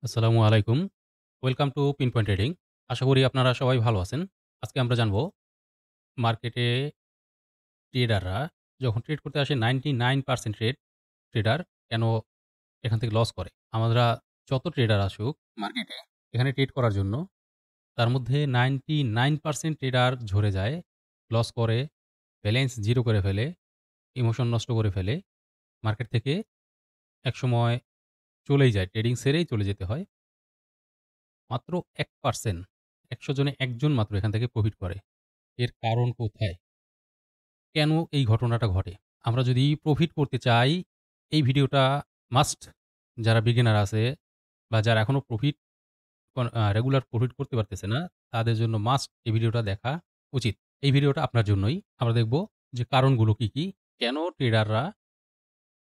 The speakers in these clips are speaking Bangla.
আসসালামু আলাইকুম। Welcome to Pinpoint Trading. আশা করি আপনারা সবাই ভালো আছেন। আজকে আমরা জানব মার্কেটে ট্রেডাররা যখন ট্রেড করতে আসে 99% ট্রেডার কেন এখান থেকে লস করে? আমরা যত ট্রেডার আসুক মার্কেটে এখানে ট্রেড করার জন্য তার মধ্যে 99% ট্রেডার ঝরে যায়, লস করে, ব্যালেন্স জিরো করে ফেলে, ইমোশন নষ্ট করে ফেলে। মার্কেট থেকে একসময় চলেই যায়, ট্রেডিং ছেড়েই চলে যেতে হয়। মাত্র 1%, ১০০ জনে ১ জন মাত্র এখান থেকে প্রফিট করে। এর কারণ কোথায়? কেন এই ঘটনাটা ঘটে? আমরা যদি প্রফিট করতে চাই, এই ভিডিওটা মাস্ট, যারা বিগিনার আছে বা যারা এখনো প্রফিট রেগুলার প্রফিট করতে পারতেছে না, তাদের জন্য মাস্ট এই ভিডিওটা দেখা উচিত। এই ভিডিওটা আপনার জন্যই। আমরা দেখব যে কারণগুলো কি, কি? কেন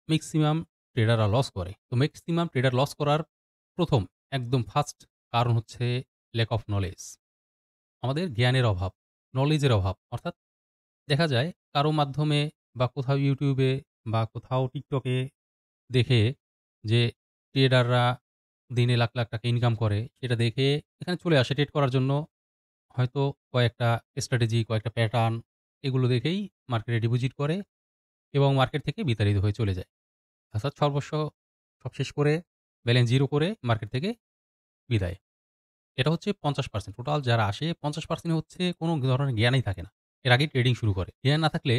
মেক্সিমাম ট্রেডাররা লস করে? তো মেক্সিমাম ট্রেডার লস করার ১ম একদম ফার্স্ট কারণ হচ্ছে ল্যাক অফ নলেজ। আমাদের জ্ঞানের অভাব, নলেজের অভাব। অর্থাৎ দেখা যায় কারো মাধ্যমে বা কোথাও YouTube এ বা কোথাও TikTok এ দেখে যে ট্রেডাররা দিনে লাখ, লাখ টাকা ইনকাম করে, সেটা দেখে এখানে চলে আসে ট্রেড করার জন্য। হয়তো কয়েকটা স্ট্র্যাটেজি, কয়েকটা প্যাটার্ন এগুলো দেখেই মার্কেটে ডিপোজিট করে এবং মার্কেট থেকে বিতাড়িত হয়ে চলে যায়। অর্থাৎ সর্বস্ব সব শেষ করে ব্যালেন্স জিরো করে মার্কেট থেকে বিদায়। এটা হচ্ছে ৫০%, টোটাল যারা আসে ৫০% হচ্ছে কোনো ধরনের জ্ঞানই থাকে না। এর আগেই ট্রেডিং শুরু করে। জ্ঞান না থাকলে,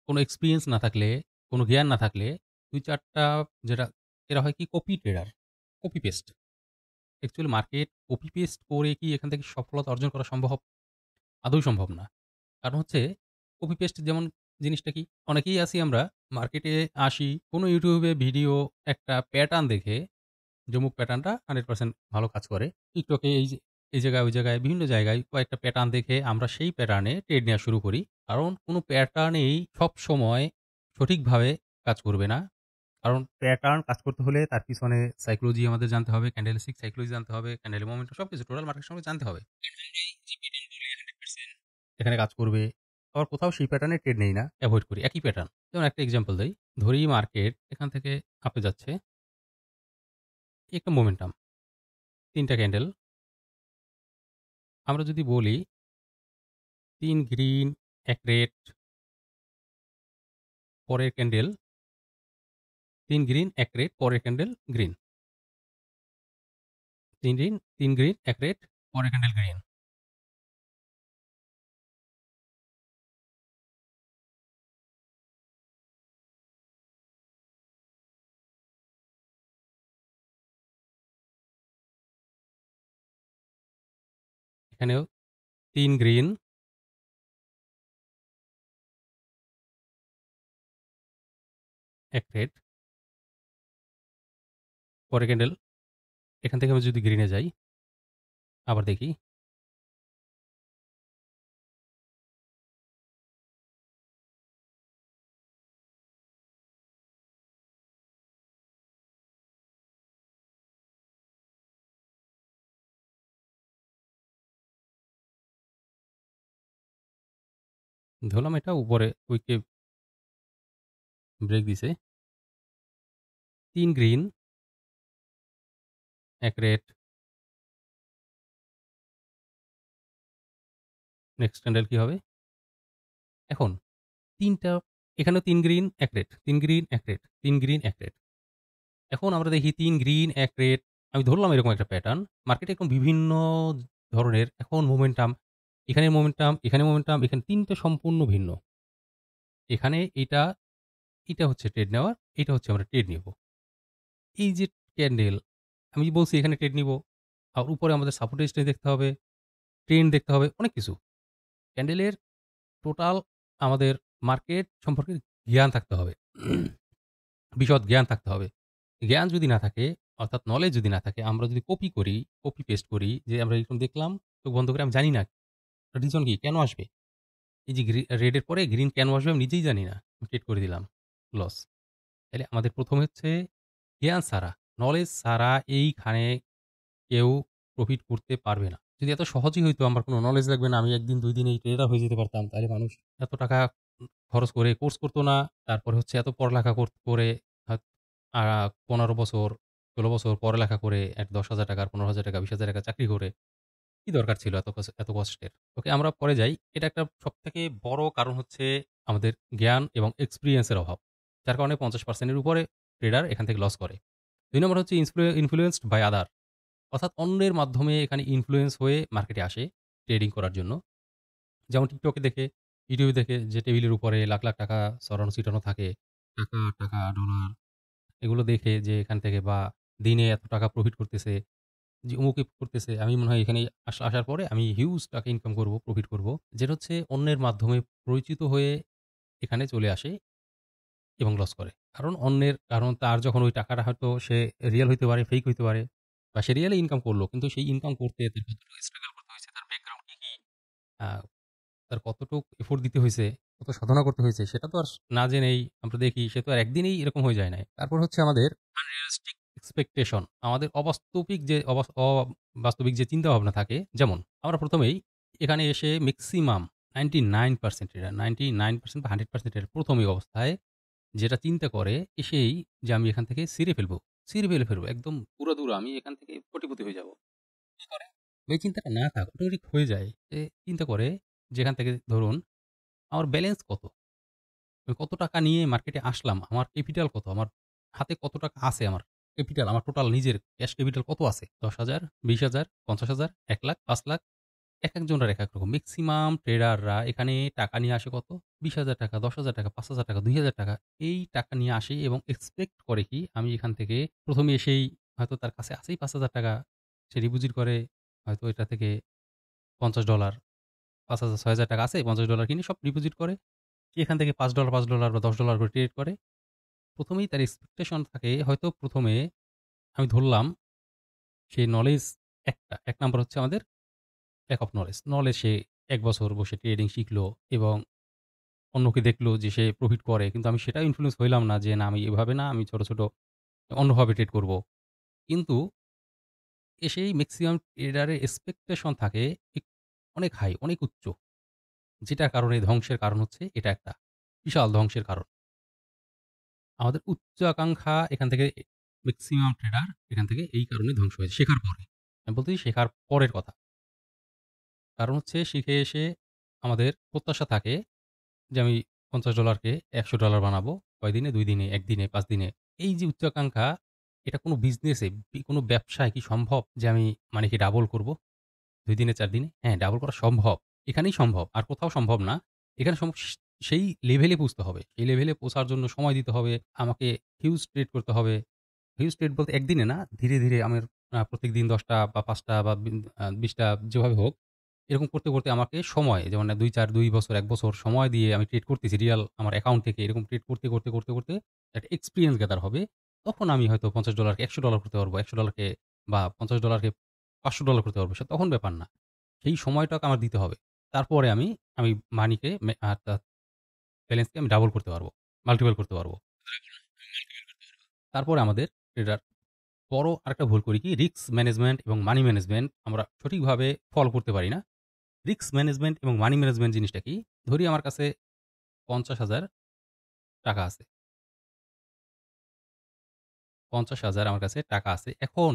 কোনো এক্সপেরিয়েন্স না থাকলে, কোনো জ্ঞান না থাকলে ২-৪ টা যেটা এরা হয় কি copy trader, copy paste. Actually market copy paste করে কি এখান থেকে সফলতা অর্জন করা সম্ভব? আদৌ সম্ভব না। কারণ হচ্ছে কপি পেস্ট যেমন জিনিসটা কি? অনেকেই আছি আমরা মার্কেটে আসি, কোনো YouTube এ ভিডিও একটা প্যাটার্ন দেখে যে অমুক প্যাটার্নটা 100% ভালো কাজ করে। TikTok এ এই জায়গায়, ওই জায়গায় বিভিন্ন জায়গায় কয়েকটা প্যাটার্ন দেখে আমরা সেই প্যাটার্নে ট্রেড নেয়া শুরু করি। কারণ কোনো প্যাটার্নই সবসময় সঠিকভাবে কাজ করবে না। কারণ প্যাটার্ন কাজ করতে হলে তার পিছনে সাইকোলজি আমাদের জানতে হবে, ক্যান্ডেলস্টিক সাইকোলজি জানতে হবে, ক্যান্ডেল মোমেন্টাম সবকিছু টোটাল মার্কেট সম্পর্কে জানতে হবে। যে প্যাটার্ন বলে 100% এখানে কাজ করবে। আবার কোথাও সেই প্যাটার্নে ট্রেড নেই না, এভয়েড করি। একই প্যাটার্ন। যেমন একটা এক্সাম্পল দেই। ধরি মার্কেট এখান থেকে আপে যাচ্ছে। একটা মোমেন্টাম, ৩ টা ক্যান্ডেল। আমরা যদি বলি ৩ গ্রিন, ১ রেড, পরের ক্যান্ডেল ৩ গ্রিন, ১ রেড, পরের ক্যান্ডেল গ্রিন। ৩ গ্রিন, ১ রেড, পরের ক্যান্ডেল গ্রিন। এখানেও ৩ গ্রিন, ১ রেড, পরের ক্যান্ডেল। এখান থেকে আমি যদি গ্রিনে যাই, আবার দেখি ধরলাম এটা উপরে উইকে ব্রেক দিছে। ৩ গ্রিন, ১ রেড, নেক্সট ক্যান্ডেল কি হবে? এখন ৩ টা, এখানেও ৩ green, ১ red, ৩ green, ১ red, ৩ green, ১ red. এখন আমরা দেখি ৩ গ্রিন, ১ রেড। আমি ধরলাম এরকম একটা প্যাটার্ন। মার্কেটে এখন বিভিন্ন ধরনের এখন মোমেন্টাম, এখানে মোমেন্টাম, এখানে মোমেন্টাম, এখানে ৩ টা সম্পূর্ণ ভিন্ন। এখানে এটা হচ্ছে ট্রেড নেওয়ার, এটা হচ্ছে আমরা ট্রেড নিবো। এই যে ক্যান্ডেল, আমি বলছি এখানে ট্রেড নিবো। আর উপরে আমাদের সাপোর্ট রেজিস্ট্যান্স দেখতে হবে, ট্রেন্ড দেখতে হবে, অনেক কিছু। ক্যান্ডেলের টোটাল আমাদের মার্কেট সম্পর্কে জ্ঞান থাকতে হবে। বিশদ জ্ঞান থাকতে হবে। জ্ঞান যদি না থাকে, অর্থাৎ নলেজ যদি না থাকে, আমরা যদি কপি করি, কপি পেস্ট করি যে আমরা এরকম দেখলাম, চোখ বন্ধ করে আমি জানি না রিজন কি? কেন আসবে? এই যে রেড এর পরে গ্রিন কেন আসবে আমি নিজেই জানি না। আমি ট্রেড করে দিলাম। লস। তাইলে আমাদের ১ম হচ্ছে জ্ঞান ছাড়া, নলেজ ছাড়া এইখানে কেউ প্রফিট করতে পারবে না। যদি এত সহজই হইতো আমার কোনো নলেজ লাগবে না, আমি ১ দিন ২ দিনেই ট্রেডার হয়ে যেতে পারতাম। তাহলে মানুষ এত টাকা খরচ করে কোর্স করত না। তারপরে হচ্ছে এত পড়ালেখা করে হয়ত আ ১৫ বছর, ১৬ বছর পড়ালেখা করে এক ৳১০,০০০ ৳১৫,০০০ ৳২০,০০০ চাকরি করে কি দরকার ছিল এত কষ্টের? ওকে আমরা পরে যাই। এটা একটা সবথেকে বড় কারণ হচ্ছে আমাদের জ্ঞান এবং এক্সপেরিয়েন্স এর অভাব। যার কারণে ৫০% এর উপরে ট্রেডার এখান থেকে লস করে। ২ নম্বর হচ্ছে ইনফ্লুয়েন্সড বাই আদার, অর্থাৎ অন্যের মাধ্যমে এখানে ইনফ্লুয়েন্স হয়ে মার্কেটে আসে ট্রেডিং করার জন্য। যেমন TikTok এ দেখে, YouTube এ দেখে যে টেবিলের উপরে লাখ, লাখ টাকা ছড়ানো-ছিটানো থাকে। টাকা, ডলার এগুলো দেখে যে এখান থেকে বা দিনে এত টাকা প্রফিট করতেছে, যে অমুকে করতেছে। আমি মনে হয় এখানে আসার পরে আমি হিউজ টাকা ইনকাম করব, প্রফিট করব। যেটা হচ্ছে অন্যের মাধ্যমে পরিচিত হয়ে এখানে চলে আসে এবং লস করে। কারণ তার যখন ওই টাকাটা হয়তো সে রিয়াল হইতে পারে, ফেক হইতে পারে বা সে রিয়ালি ইনকাম করল। কিন্তু সেই ইনকাম করতে তার কতটুকু স্ট্রাগল করতে হয়েছে, তার ব্যাকগ্রাউন্ড কি, আ তার কতটুক এফোর্ট দিতে হইছে, কত সাধনা করতে হয়েছে সেটা তো আর না জেনেই আমরা দেখি সে তো আর একদিনেই এরকম হয়ে যায় নাই। তারপর হচ্ছে আমাদের আনরিয়ালিস্টিক এক্সপেকটেশন। আমাদের অবাস্তবিক যে চিন্তাভাবনা থাকে, যেমন আমরা ১ম এই এখানে এসে ম্যাক্সিমাম 99% এরা 99% বা 100% এর ১ম এই অবস্থায় যেটা চিন্তা করে এসেই যে আমি এখান থেকে ছিঁড়ে ফেলে ফেলবো। একদম পুরাদুরা আমি এখান থেকে কোটিপতি হয়ে যাবো। কি করে? ওই চিন্তাটা না থাক, অটোমেটিক হয়ে যায়। সে চিন্তা করে যেখান থেকে ধরুন আমার ব্যালেন্স কত? আমি কত টাকা নিয়ে মার্কেটে আসলাম? আমার ক্যাপিটাল কত? আমার হাতে কত টাকা আছে আমার? ক্যাপিটাল আমার টোটাল নিজের ক্যাশ ক্যাপিটাল কত আছে? ১০,০০০, ২০,০০০, ৫০,০০০, ১,০০,০০০, ৫,০০,০০০। একেকজনের একেক রকম। মেক্সিমাম ট্রেডাররা এখানে টাকা নিয়ে আসে কত? ৳২০,০০০, ৳১০,০০০, ৳৫,০০০, ৳২,০০০। এই টাকা নিয়ে আসে এবং এক্সপেক্ট করে কি আমি এখান থেকে ১ম এ এসেই হয়তো তার কাছে আছেই ৳৫,০০০, সে ডিপোজিট করে হয়তো এটা থেকে $৫০, ৫,০০০, ৳৬,০০০ আছে, $৫০ কিনে সব ডিপোজিট করে। সে এখান থেকে $৫, $৫ বা $১০ করে ট্রেড করে। ১ম এই তার এক্সপেকটেশন থাকে হয়তো ১ম এ আমি ধরলাম সে নলেজ একটা। ১ নাম্বার হচ্ছে আমাদের ল্যাক অফ নলেজ। নলেজ সে ১ বছর বসে ট্রেডিং শিখলো এবং অন্যকে দেখলো যে সে প্রফিট করে। কিন্তু আমি সেটাও ইনফ্লুয়েন্স হইলাম না যে, না আমি এভাবে না, আমি ছোট, ছোট অন্যভাবে ট্রেড করব। কিন্তু এসেই মেক্সিমাম ট্রেডারের এক্সপেকটেশন থাকে এক অনেক হাই, অনেক উচ্চ। যেটার কারণে ধ্বংসের কারণ হচ্ছে এটা একটা বিশাল ধ্বংসের কারণ। আমাদের উচ্চ আকাঙ্খা এখান থেকে মেক্সিমাম ট্রেডার এখান থেকে এই কারণে ধ্বংস হয়েছে শেখার পরে। আমি বলতেছি শেখার পরের কথা। কারণ হচ্ছে শিখে এসে আমাদের প্রত্যাশা থাকে যে আমি $৫০ কে $১০০ বানাবো। কয়দিনে? ২ দিনে, ১ দিনে, ৫ দিনে। এই যে উচ্চাকাঙ্খা, এটা কোনো বিজনেসে কোনো ব্যবসায় কি সম্ভব যে আমি মানে কি ডাবল করব ২ দিনে, ৪ দিনে? হ্যাঁ, ডাবল করা সম্ভব। এখানেই সম্ভব। আর কোথাও সম্ভব না। এখানে সেই লেভেলে পৌঁছতে হবে। সেই লেভেলে পৌঁছার জন্য সময় দিতে হবে। আমাকে হিউজ ট্রেড করতে হবে। হিউজ ট্রেড বলতে একদিনে না, ধীরে, ধীরে আমার প্রত্যেকদিন ১০ টা বা ৫ টা বা ২০ টা যেভাবে হোক, এরকম করতে, করতে আমাকে সময় যেমন ২ বছর, ১ বছর সময় দিয়ে আমি ট্রেড করতেছি রিয়াল আমার অ্যাকাউন্ট থেকে এরকম ট্রেড করতে একটা এক্সপেরিয়েন্স গেদার হবে। তখন আমি হয়তো $৫০ কে $১০০ করতে পারবো। $১০০ কে বা $৫০ কে $৫০০ করতে পারবো। তখন ব্যাপার না। সেই সময়টাকে আমার দিতে হবে। তারপরে আমি মানিকে ব্যালেন্সকে আমি ডাবল করতে পারবো। মাল্টিপল করতে পারবো। তারপরে আমাদের ট্রেডার বড় আরেকটা ভুল করি কি রিস্ক ম্যানেজমেন্ট এবং মানি ম্যানেজমেন্ট আমরা সঠিকভাবে ফলো করতে পারি না। রিস্ক ম্যানেজমেন্ট এবং মানি ম্যানেজমেন্ট জিনিসটা কি? ধরি আমার কাছে ৳৫০,০০০ আছে। ৫০,০০০ আমার কাছে টাকা আছে। এখন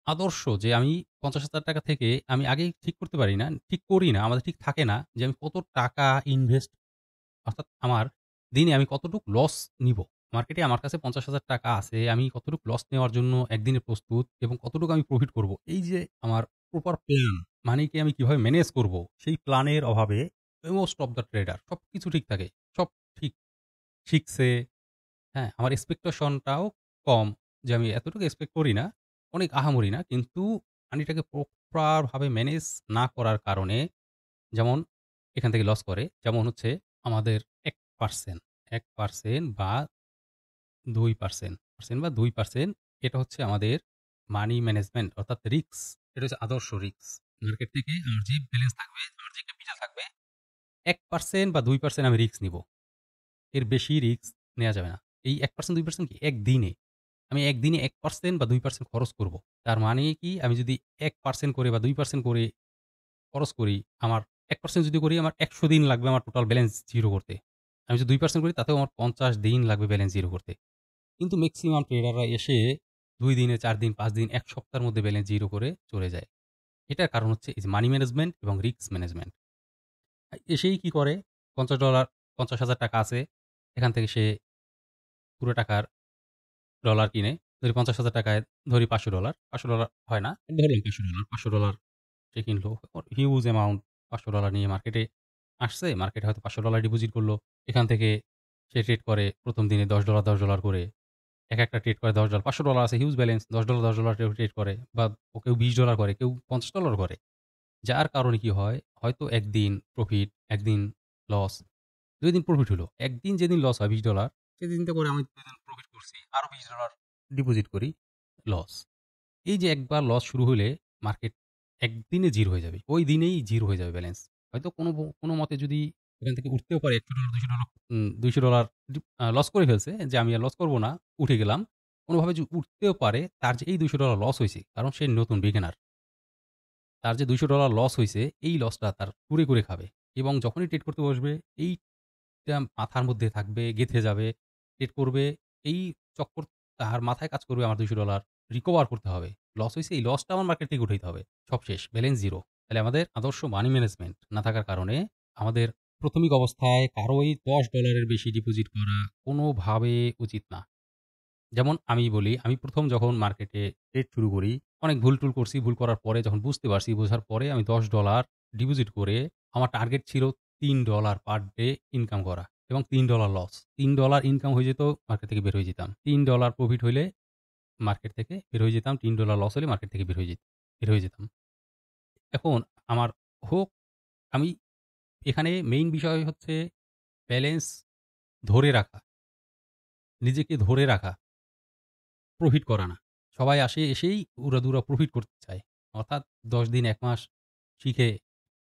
আদর্শ যে আমি ৳৫০,০০০ থেকে আমি আগেই ঠিক করতে পারি না, ঠিক করি না, আমাদের ঠিক থাকে না যে আমি কত টাকা ইনভেস্ট অর্থাৎ আমার দিনে আমি কতটুক লস নিবো। মার্কেটে আমার কাছে ৳৫০,০০০ আছে। আমি কতটুক লস নেওয়ার জন্য একদিনে প্রস্তুত এবং কতটুকু আমি প্রফিট করব। এই যে আমার প্রপার প্ল্যান, মানিকে আমি কিভাবে ম্যানেজ করব, সেই প্ল্যানের অভাবে মোস্ট অফ দ্যা ট্রেডার সবকিছু ঠিক থাকে। সব ঠিক শিখছে, হ্যাঁ? আমার এক্সপেকটেশনটাও কম যে আমি এতটুকু এক্সপেক্ট করি না। অনেক আহামরি না। কিন্তু মানিটাকে প্রপার ভাবে ম্যানেজ না করার কারণে যেমন এখান থেকে লস করে। যেমন হচ্ছে আমাদের ১% ১% বা ২% এটা হচ্ছে আমাদের মানি ম্যানেজমেন্ট অর্থাৎ রিস্ক। এটা হচ্ছে আদর্শ রিস্ক। মার্কেট থেকে আমার যে ব্যালেন্স থাকবে, আমার যে ক্যাপিটাল থাকবে ১% বা ২% আমি রিস্ক নিবো। এর বেশি রিস্ক নেয়া যাবে না। এই ১% ২% কি একদিনে। আমি একদিনে ১% বা ২% খরচ করব। তার মানে কি আমি যদি ১% করে বা ২% করে খরচ করি, আমার ১% যদি করি আমার ১০০ দিন লাগবে আমার টোটাল ব্যালেন্স জিরো করতে। আমি যদি ২% করি তাতেও আমার ৫০ দিন লাগবে ব্যালেন্স জিরো করতে। কিন্তু মেক্সিমাম ট্রেডাররা এসে ২ দিনে, ৪ দিন, ৫ দিন, ১ সপ্তাহের মধ্যে ব্যালেন্স জিরো করে চলে যায়। এটার কারণ হচ্ছে এই যে মানি ম্যানেজমেন্ট এবং রিস্ক ম্যানেজমেন্ট। এসেই কি করে $৫০ ৳৫০,০০০ আছে। এখান থেকে সে পুরো টাকার ডলার কিনে, ধরি ৳৫০,০০০ য় ধরি $৫০০, $৫০০ হয় না। ধরলাম $৫০০, $৫০০ সে কিনলো। হিউজ অ্যামাউন্ট $৫০০ নিয়ে মার্কেটে আসছে। মার্কেটে হয়তো $৫০০ ডিপোজিট করলো। এখান থেকে সে ট্রেড করে ১ম দিনে $১০, $১০ করে। একেকটা ট্রেড করে $১০, $৫০০ আছে হিউজ ব্যালেন্স। $১০, $১০ ট্রেড করে বা কেউ $২০ করে, কেউ $৫০ করে। যার কারণে কি হয়, হয়তো একদিন প্রফিট, একদিন লস, ২ দিন প্রফিট হলো। একদিন যেদিন লস হয় $২০, সেদিন চিন্তা করে আমি ২ দিন প্রফিট করছি। আরো $২০ ডিপোজিট করি, লস। এই যে একবার লস শুরু হলে মার্কেট একদিনে জিরো হয়ে যাবে। ওই দিনেই জিরো হয়ে যাবে ব্যালেন্স। হয়তো কোনো মতে যদি এখান থেকে উঠতেও পারে $১০০, $২০০ $২০০ লস করে ফেলছে যে আমি আর লস করব না, উঠে গেলাম। কোনোভাবে যে উঠতেও পারে তার যে এই $২০০ লস হইছে, কারণ সে নতুন বিগিনার। তার যে $২০০ লস হইছে, এই লসটা তার কুরে খাবে এবং যখনই ট্রেড করতে বসবে এইটা মাথার মধ্যে থাকবে, গেঁথে যাবে। ট্রেড করবে, এই চক্কর তার মাথায় কাজ করবে আমার $২০০ রিকভার করতে হবে। লস হইছে, এই লসটা আমার মার্কেট থেকে উঠাইতে হবে। সব শেষ, ব্যালেন্স জিরো। তাহলে আমাদের আদর্শ মানি ম্যানেজমেন্ট না থাকার কারণে আমাদের প্রাথমিক অবস্থায় কারোই $১০ এর বেশি ডিপোজিট করা কোনোভাবে উচিত না। যেমন আমি বলি, আমি ১ম যখন মার্কেটে ট্রেড শুরু করি, অনেক ভুল-টুল করছি। ভুল করার পরে যখন বুঝতে পারছি, বোঝার পরে আমি $১০ ডিপোজিট করে আমার টার্গেট ছিল $৩ পার ডে ইনকাম করা এবং $৩ লস। $৩ ইনকাম হয়ে যেত, মার্কেট থেকে বের হয়ে যেতাম। $৩ প্রফিট হইলে মার্কেট থেকে বের হয়ে যেতাম। $৩ লস হলে মার্কেট থেকে বের হয়ে যেতাম। এখন আমার হোক, আমি এখানে মেইন বিষয় হচ্ছে ব্যালেন্স ধরে রাখা, নিজেকে ধরে রাখা। প্রফিট করা না। সবাই আসে, এসেই উড়াধুরা প্রফিট করতে চায়। অর্থাৎ ১০ দিন ১ মাস শিখে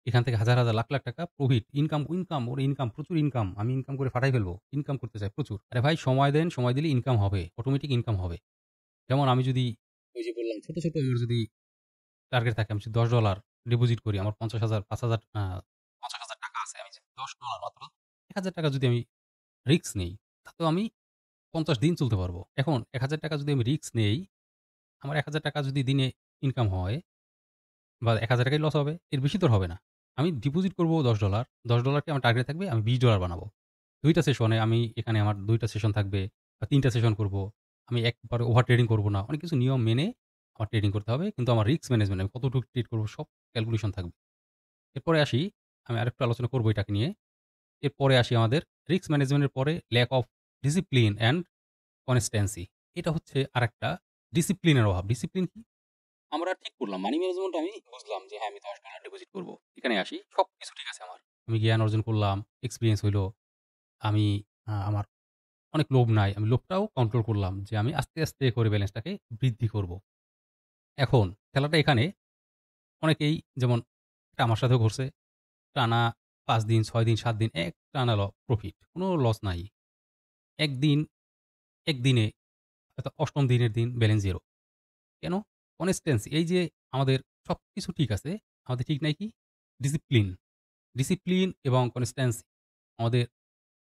এখান থেকে হাজার, হাজার লাখ, লাখ টাকা প্রফিট, ইনকাম, ওর ইনকাম, প্রচুর ইনকাম। আমি ইনকাম করে ফাটাই ফেলবো। ইনকাম করতে চাই প্রচুর। আরে ভাই সময় দেন, সময় দিলে ইনকাম হবে। অটোমেটিক ইনকাম হবে। যেমন আমি যদি ওই যে বললাম ছোট আমার যদি টার্গেট থাকে, আমি যদি $১০ ডিপোজিট করি, আমার ৫০,০০০ ৫০০০ ৳৫০,০০০ আছে। আমি যদি $১০ মাত্র ৳১,০০০ যদি আমি রিস্ক নেই, তাতেও আমি ৫০ দিন চলতে পারবো। এখন ৳১,০০০ যদি আমি রিস্ক নেই, আমার ৳১,০০০ যদি দিনে ইনকাম হয় বা ৳১,০০০ লস হবে, এর বেশি তো আর হবে না। আমি ডিপোজিট করব $১০, $১০ কে আমার টার্গেট থাকবে আমি $২০ বানাবো। ২ টা সেশনে আমি এখানে আমার ২ টা সেশন থাকবে বা ৩ টা সেশন করব। আমি একবারে ওভার ট্রেডিং করব না। অনেক কিছু নিয়ম মেনে আমার ট্রেডিং করতে হবে। কিন্তু আমার রিস্ক ম্যানেজমেন্ট, আমি কতটুকু ট্রেড করব সব ক্যালকুলেশন থাকবে। এরপরে আসি, আমি আরেকটু আলোচনা করব এটাকে নিয়ে। এরপরে আসি আমাদের রিস্ক ম্যানেজমেন্টের পরে ল্যাক অফ ডিসিপ্লিন অ্যান্ড কনস্ট্যান্সি। এটা হচ্ছে আরেকটা ডিসিপ্লিনের অভাব। ডিসিপ্লিন কি? আমরা ঠিক করলাম। মানি ম্যানেজমেন্ট আমি বুঝলাম যে হ্যাঁ, আমি $১০ ডিপোজিট করব। এখানে আসি। সবকিছু ঠিক আছে আমার। আমি জ্ঞান অর্জন করলাম, এক্সপেরিয়েন্স হইলো। আমি আমার অনেক লোভ নাই। আমি লোভটাও কন্ট্রোল করলাম যে আমি আস্তে, আস্তে করে ব্যালেন্সটাকে বৃদ্ধি করব। এখন খেলাটা এখানে অনেকেই যেমন এটা আমার সাথেও ঘটছে। টানা ৫ দিন, ৬ দিন, ৭ দিন একটানা প্রফিট। কোন লস নাই। একদিন, একদিনে হয়তো ৮ম দিনের দিন ব্যালেন্স 0 কেন? কনসিস্টেন্সি এই যে আমাদের সবকিছু ঠিক আছে। আমাদের ঠিক নাই কি? ডিসিপ্লিন। ডিসিপ্লিন এবং কনসিস্টেন্সি। আমাদের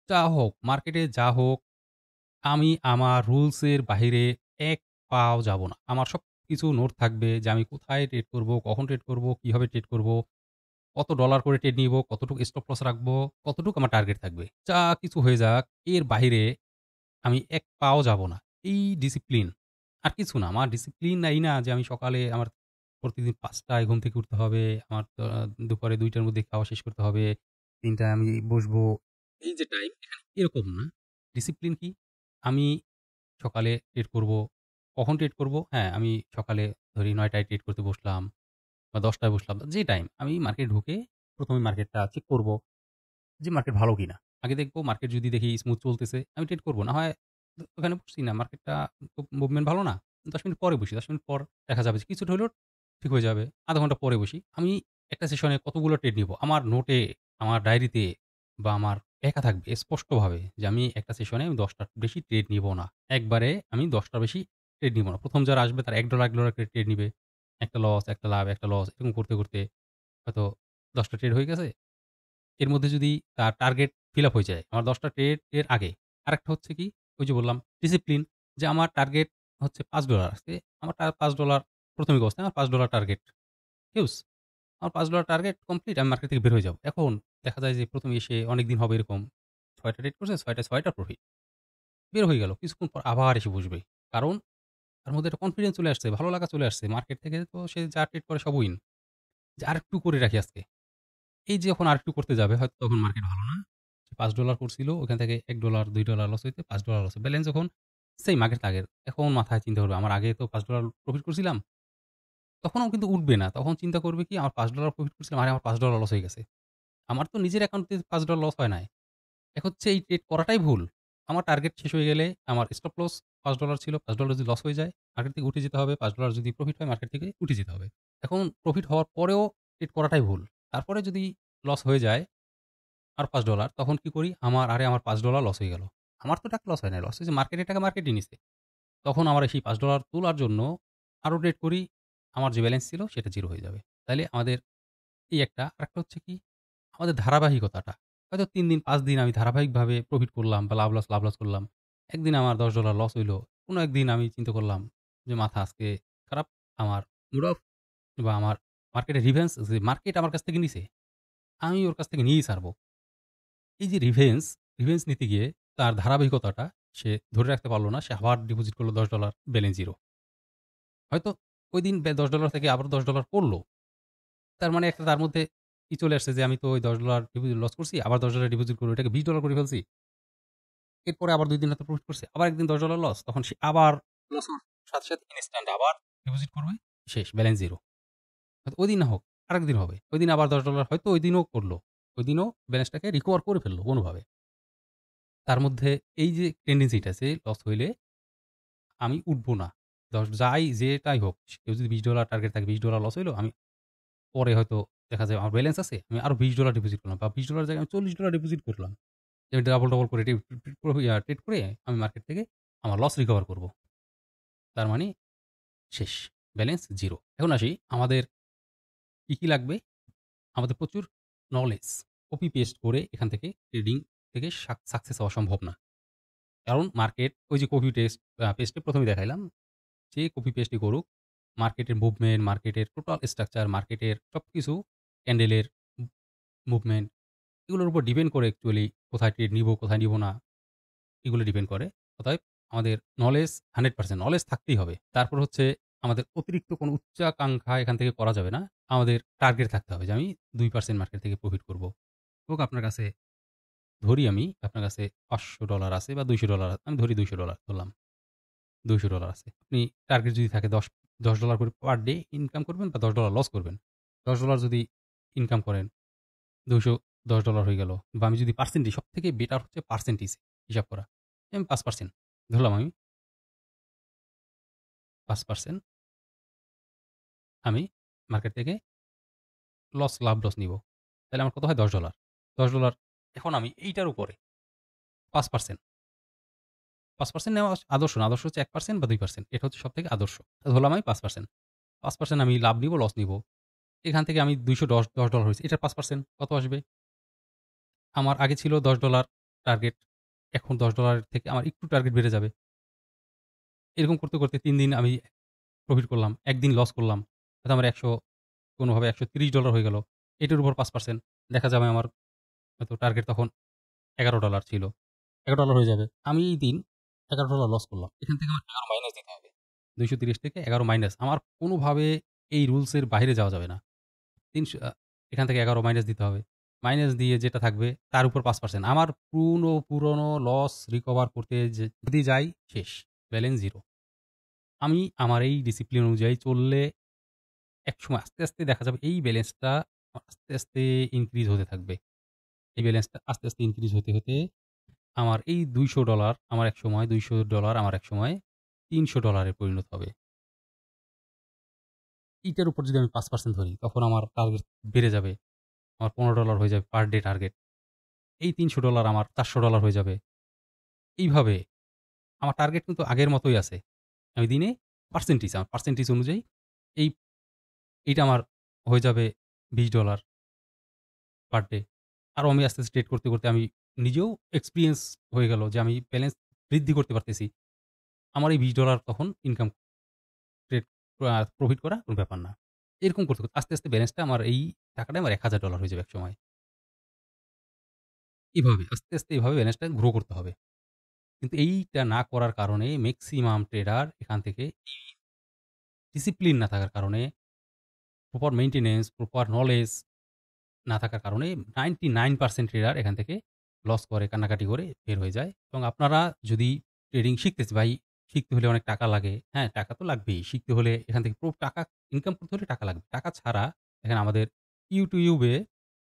যা হোক, মার্কেটে যা হোক, আমি আমার রুলস এর বাহিরে এক পাও যাব না। আমার সবকিছু নোট থাকবে যে আমি কোথায় ট্রেড করব, কখন ট্রেড করব, কিভাবে ট্রেড করব, কত ডলার করে ট্রেড নিব, কতটুকু স্টপ লস রাখবো, কতটুকু আমার টার্গেট থাকবে। যা কিছু হয়ে যাক, এর বাহিরে আমি এক পাও যাব না। এই ডিসিপ্লিন। আর কিছু না। আমার ডিসিপ্লিন এই না যে আমি সকালে আমার প্রতিদিন ৫ টায় ঘুম থেকে উঠতে হবে। আমার দুপুরে ২ টার মধ্যে খাওয়া শেষ করতে হবে। ৩ টায় আমি বসবো। এই যে টাইম, এখানে এরকম না। ডিসিপ্লিন কি? আমি সকালে ট্রেড করব। কখন ট্রেড করব? হ্যাঁ, আমি সকালে ধরি ৯ টায় ট্রেড করতে বসলাম বা ১০ টায় বসলাম। যে টাইম আমি মার্কেটে ঢুকে ১ম এ মার্কেটটা চেক করব যে মার্কেট ভালো কিনা। আগে দেখব মার্কেট যদি দেখি স্মুথ চলতেছে, আমি ট্রেড করব। না হয় ওখানে বসছি না, মার্কেটটা খুব মুভমেন্ট ভালো না। ১০ মিনিট পরে বসি। ১০ মিনিট পর দেখা যাবে যে কিছুটা হলেও ঠিক হয়ে যাবে। ০.৫ ঘন্টা পরে বসি। আমি একটা সেশনে কতগুলো ট্রেড নিব। আমার নোটে, আমার ডায়েরিতে বা আমার লেখা থাকবে স্পষ্টভাবে যে আমি একটা সেশনে আমি ১০ টার বেশি ট্রেড নিব না। একবারে আমি ১০ টার বেশি ট্রেড নিব না। ১ম যারা আসবে তারা $১ $১ করে ট্রেড নিবে। একটা লস, একটা লাভ, একটা লস এরকম করতে, করতে হয়তো ১০ টা ট্রেড হয়ে গেছে। এর মধ্যে যদি তার টার্গেট ফিল আপ হয়ে যায়, আমার ১০ টা ট্রেড এর আগে। আরেকটা হচ্ছে কি? ওই যে বললাম ডিসিপ্লিন যে আমার টার্গেট হচ্ছে $5 আজকে আমার $5 প্রাথমিক অবস্থায় আমার $5 টার্গেট হিউজ। আমার $5 টার্গেট কমপ্লিট আমি মার্কেট থেকে বের হয়ে যাব। এখন দেখা যায় যে ১ম এসে অনেকদিন হবে এরকম ৬ টা ট্রেড করছে ৬ টায় ৬ টা প্রফিট। বের হয়ে গেল। কিছুক্ষণ পর আবার এসে বসবে। কারণ তার মধ্যে একটা কনফিডেন্স চলে আসছে, ভালো লাগা চলে আসছে। মার্কেট থেকে তো সে যা ট্রেড করে সব উইন। যে আরেকটু করে রাখি আজকে। এই যে যখন আরেকটু করতে যাবে হয়তো তখন মার্কেট ভালো না। সে $5 করছিল ওখান থেকে $১ $২ লস হইতে $5 লস। ব্যালেন্স যখন সেইম আগের। এখন মাথায় চিন্তা করবে আমার আগে তো $5 প্রফিট করছিলাম। তখনও কিন্তু উঠবে না। তখন চিন্তা করবে কি আমার $5 প্রফিট করছিলাম, আরে আমার $5 লস হয়ে গেছে। আমার তো নিজের অ্যাকাউন্টে $5 লস হয় নাই। এখন হচ্ছে এই ট্রেড করাটাই ভুল। আমার টার্গেট শেষ হয়ে গেলে আমার স্টপ লস $5 ছিল। $5 যদি লস হয়ে যায়, মার্কেট থেকে উঠে যেতে হবে। $5 যদি প্রফিট হয়, মার্কেট থেকে উঠে যেতে হবে। এখন প্রফিট হওয়ার পরেও ট্রেড করাটাই ভুল। তারপরে যদি লস হয়ে যায় আর $5 তখন কি করি? আমার $5 লস হয়ে গেল। আমার তো টাকা লস হয় নাই। লস হয়েছে মার্কেটের টাকা মার্কেটই নিছে। তখন আমার সেই $5 তোলার জন্য আরো ট্রেড করি। আমার যে ব্যালেন্স ছিল সেটা 0 হয়ে যাবে। তাইলে আমাদের এই একটা। আরেকটা হচ্ছে কি? আমাদের ধারাবাহিকতাটা। হয়তো ৩ দিন ৫ দিন আমি ধারাবাহিকভাবে প্রফিট করলাম বা লাভ লস করলাম। একদিন আমার $10 লস হইলো। কোনো একদিন আমি চিন্তা করলাম যে মাথা আজকে খারাপ। আমার মুড অফ বা আমার মার্কেটে রিভেন্স যে মার্কেট আমার কাছ থেকে নিছে, আমি ওর কাছ থেকে নিয়েই ছাড়বো। এই যে রিভেন্স নিতে গিয়ে তার ধারাবাহিকতাটা সে ধরে রাখতে পারল না। সে আবার ডিপোজিট করল $10 ব্যালেন্স 0। হয়তো ঐদিন $10 থেকে আবার $10 পড়ল। তার মানে একটা তার মধ্যে চলে আসছে যে আমি তো ওই $10 ডিপোজিট লস করছি। আবার $10 ডিপোজিট করে ওইটাকে $20 করে ফেলছি। এরপরে আবার ২ দিন হয়তো প্রফিট করছে। আবার একদিন $10 লস। তখন সে আবার লস হওয়ার সাথে ইনস্ট্যান্ট আবার ডিপোজিট করবে। শেষ ব্যালেন্স 0। হয়তো ওইদিন না হোক, আরেকদিন হবে। ওইদিন আবার $10 হয়তো ঐদিনও করল। ঐদিনও ব্যালেন্সটাকে রিকভার করে ফেলল কোনভাবে। তার মধ্যে এই যে টেনডেন্সিটা আছে লস হইলে আমি উঠবো না। যেটাই হোক, কেউ যদি $20 টার্গেট থাকে $20 লস হইলো, আমি পরে হয়তো দেখা যায় আমার ব্যালেন্স আছে। আমি আরো $20 ডিপোজিট করলাম বা $20 জায়গায় আমি $40 ডিপোজিট করলাম। আমি ডাবল করে ট্রেড করে আমি মার্কেট থেকে আমার লস রিকভার করব। তার মানে শেষ। ব্যালেন্স 0। এখন আসি আমাদের কি লাগবে? আমাদের প্রচুর নলেজ। কপি পেস্ট করে এখান থেকে ট্রেডিং থেকে সাকসেস হওয়া সম্ভব না। কারণ মার্কেট ওই যে কপি পেস্টে ১ম এই দেখাইলাম। যে কপি পেস্টই করুক, মার্কেটের মুভমেন্ট, মার্কেটের টোটাল স্ট্রাকচার, মার্কেটের সবকিছু ক্যান্ডেলের মুভমেন্ট এগুলোর উপর ডিপেন্ড করে অ্যাকচুয়ালি কোথায় ট্রেড নিবো, কোথায় নিবো না, এগুলো ডিপেন্ড করে। অতএব আমাদের নলেজ 100% নলেজ থাকতেই হবে। তারপর হচ্ছে আমাদের অতিরিক্ত কোনো উচ্চাকাঙ্ক্ষা এখান থেকে করা যাবে না। আমাদের টার্গেট থাকতে হবে যে আমি 2% মার্কেট থেকে প্রফিট করব। হোক আপনার কাছে ধরি আমি আপনার কাছে $500 আছে বা $200 আমি ধরি $200 ধরলাম। $200 আছে। আপনি টার্গেট যদি থাকে $10 করে পার ডে ইনকাম করবেন বা $10 লস করবেন। $10 যদি ইনকাম করেন, $210 হয়ে গেল। বা আমি যদি পার্সেন্টেজ সবথেকে বেটার হচ্ছে পার্সেন্টেজ হিসাব করা। আমি 5% ধরলাম আমি 5% আমি মার্কেট থেকে লাভ লস নিব। তাহলে আমার কত হয় $10 $10 এখন আমি এইটার উপরে 5% 5% নেওয়া আদর্শ না। আদর্শ হচ্ছে 1% বা 2%। এটা হচ্ছে সবথেকে আদর্শ। ধরলাম আমি 5%। 5% আমি লাভ নিব, লস নিব। এখান থেকে আমি $10 হয়েছে। এটার 5% কত আসবে? আমার আগে ছিল $10 টার্গেট। এখন $10 থেকে আমার একটু টার্গেট বেড়ে যাবে। এরকম করতে ৩ দিন আমি প্রফিট করলাম। ১ দিন লস করলাম। হয়তো আমার কোনোভাবে $১৩০ হয়ে গেল। এটার উপর ৫% দেখা যাবে আমার হয়তো টার্গেট তখন $11 ছিল। $11 হয়ে যাবে। আমি এই দিন $11 লস করলাম। এখান থেকে আমার ১১ মাইনাস দিতে হবে। ২৩০ থেকে ১১ মাইনাস। আমার কোনোভাবে এই রুলস এর বাহিরে যাওয়া যাবে না। ৩০০ এখান থেকে ১১ মাইনাস দিতে হবে। মাইনাস দিয়ে যেটা থাকবে তার উপর ৫% আমার পুরনো লস রিকভার করতে যদি যাই শেষ। ব্যালেন্স 0। আমি আমার এই ডিসিপ্লিন অনুযায়ী চললে একসময় আস্তে দেখা যাবে এই ব্যালেন্সটা আস্তে ইনক্রিজ হতে থাকবে। এই ব্যালেন্সটা আস্তে ইনক্রিজ হতে আমার এই $200 আমার একসময় $200 আমার একসময় $300 এ পরিণত হবে। এইটার উপর যদি আমি ৫% ধরি তখন আমার টার্গেট বেড়ে যাবে। আমার $15 হয়ে যাবে পার ডে টার্গেট। এই $300 আমার $400 হয়ে যাবে। এইভাবে আমার টার্গেট কিন্তু আগের মতোই আছে। আমি দিনে আমার পার্সেন্টেজ অনুযায়ী এই এইটা আমার হয়ে যাবে $20 পার ডে। আরো আমি আস্তে ট্রেড করতে আমি নিজেও এক্সপেরিয়েন্স হয়ে গেল যে আমি ব্যালেন্স বৃদ্ধি করতে পারতেছি। আমার এই $20 তখন ইনকাম ট্রেড প্রফিট করা কোন ব্যাপার না। এরকম করতে, করতে আস্তে, আস্তে ব্যালেন্সটা আমার এই টাকাটাই আমার $১,০০০ হয়ে যাবে একসময়। এভাবে আস্তে, আস্তে এভাবে ব্যালেন্সটা গ্রো করতে হবে। কিন্তু এইটা না করার কারণে মেক্সিমাম ট্রেডার এখান থেকে ডিসিপ্লিন না থাকার কারণে, প্রপার মেইনটেন্যান্স, প্রপার নলেজ না থাকার কারণে 99% ট্রেডার এখান থেকে লস করে, কান্নাকাটি করে বের হয়ে যায়। এবং আপনারা যদি ট্রেডিং শিখতেছে ভাই, শিখতে হলে অনেক টাকা লাগে। হ্যাঁ, টাকা তো লাগবেই। শিখতে হলে এখান থেকে টাকা ইনকাম করতে হলে টাকা লাগবে। টাকা ছাড়া দেখেন আমাদের YouTube এ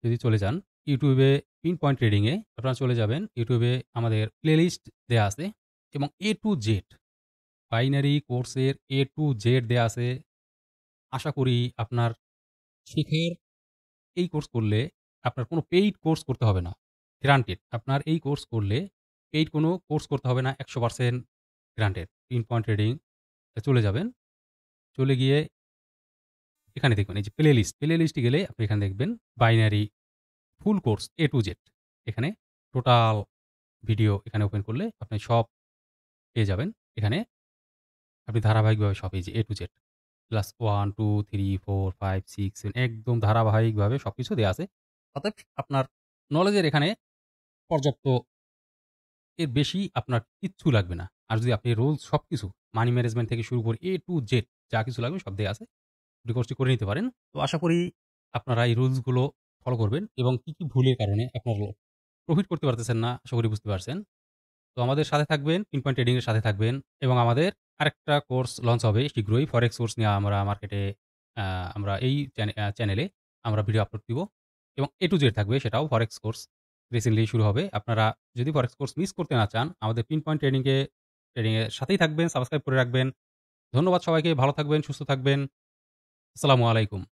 যদি চলে যান, YouTube এ পিন পয়েন্ট ট্রেডিং এ আপনারা চলে যাবেন। YouTube এ আমাদের প্লেলিস্ট দেয়া আছে এবং A to Z বাইনারি কোর্সের A to Z দেয়া আছে। আশা করি আপনার শেখার এই কোর্স করলে আপনার কোনো পেইড কোর্স করতে হবে না। গ্রান্টেড আপনার এই কোর্স করলে পেইড কোনো কোর্স করতে হবে না। ১০০% গ্রান্টেড। পিন পয়েন্ট ট্রেডিং এ চলে যাবেন। চলে গিয়ে এখানে দেখবেন এই যে প্লে লিস্টে গেলে আপনি এখানে দেখবেন binary full course A to Z এখানে টোটাল ভিডিও এখানে ওপেন করলে আপনি সব পেয়ে যাবেন। এখানে আপনি ধারাবাহিকভাবে সব এই যে A to Z ক্লাস 1, 2, 3, 4, 5, 6, 7 একদম ধারাবাহিকভাবে সবকিছু দেয়া আছে। অতএব আপনার নলেজের এখানে পর্যাপ্ত এর বেশি আপনার কিচ্ছু লাগবে না। আর যদি আপনি রুলস সবকিছু মানি ম্যানেজমেন্ট থেকে শুরু করে A to Z যা কিছু লাগবে সব দেয়া আছে। আপনি কোর্সটি করে নিতে পারেন। তো আশা করি আপনারা এই রুলস গুলো ফলো করবেন এবং কি, কি ভুলের কারণে আপনারা প্রফিট করতে পারতেছেন না আশা করি বুঝতে পারছেন। তো আমাদের সাথে থাকবেন, পিন পয়েন্ট ট্রেডিং এর সাথে থাকবেন এবং আমাদের আরেকটা কোর্স লঞ্চ হবে শীঘ্রই ফরেক্স কোর্স নিয়ে আমরা মার্কেটে আ আমরা এই চ্যানেলে আমরা ভিডিও আপলোড দিব এবং A to Z থাকবে সেটাও ফরেক্স কোর্স রিসেন্টলি শুরু হবে। আপনারা যদি ফরেক্স কোর্স মিস করতে না চান, আমাদের পিন পয়েন্ট ট্রেডিং এর সাথেই থাকবেন, সাবস্ক্রাইব করে রাখবেন। ধন্যবাদ সবাইকে। ভালো থাকবেন, সুস্থ থাকবেন। আসসালামু আলাইকুম।